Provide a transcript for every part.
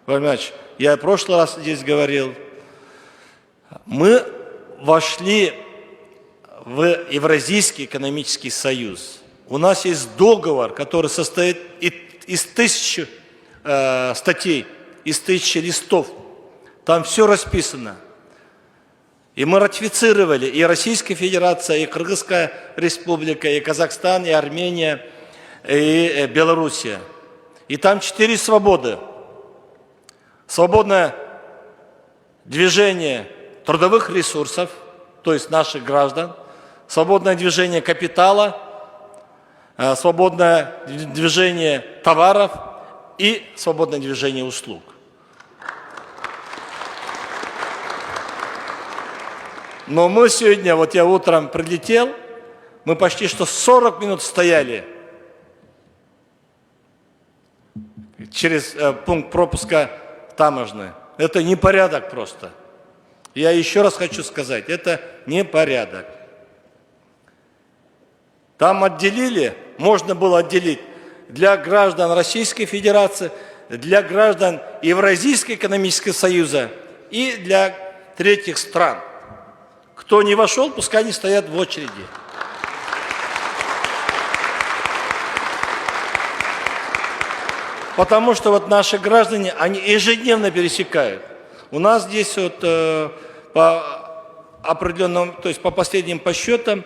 Владимир Ильич, я в прошлый раз здесь говорил, мы вошли в Евразийский экономический союз. У нас есть договор, который состоит из 1000 статей, из 1000 листов. Там все расписано. И мы ратифицировали, и Российская Федерация, и Кыргызская Республика, и Казахстан, и Армения, и Белоруссия. И там 4 свободы. Свободное движение трудовых ресурсов, то есть наших граждан, свободное движение капитала, свободное движение товаров и свободное движение услуг. Но мы сегодня, вот я утром прилетел, мы почти что 40 минут стояли через пункт пропуска таможенный. Это непорядок просто. Я еще раз хочу сказать, это непорядок. Там отделили, можно было отделить для граждан Российской Федерации, для граждан Евразийского экономического союза и для третьих стран. Кто не вошел, пускай они стоят в очереди. Потому что вот наши граждане, они ежедневно пересекают. У нас здесь вот по определенным, то есть по последним подсчетам,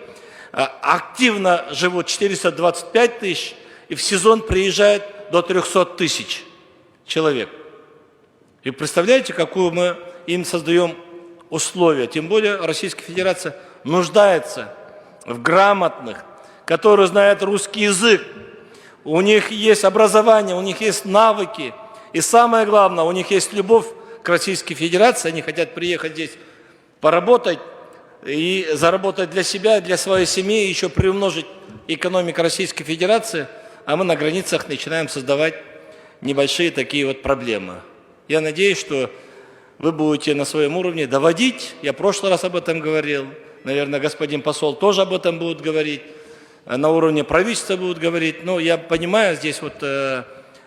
активно живут 425 тысяч, и в сезон приезжает до 300 тысяч человек. И представляете, какую мы им создаем условия. Тем более Российская Федерация нуждается в грамотных, которые знают русский язык. У них есть образование, у них есть навыки. И самое главное, у них есть любовь к Российской Федерации. Они хотят приехать здесь поработать и заработать для себя, для своей семьи, и еще приумножить экономику Российской Федерации. А мы на границах начинаем создавать небольшие такие вот проблемы. Я надеюсь, что вы будете на своем уровне доводить. Я в прошлый раз об этом говорил. Наверное, господин посол тоже об этом будет говорить. На уровне правительства будут говорить. Но я понимаю, здесь вот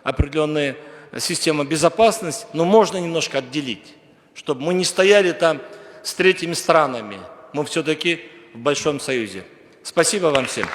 определенная система безопасности, но можно немножко отделить, чтобы мы не стояли там с третьими странами. Мы все-таки в Большом Союзе. Спасибо вам всем.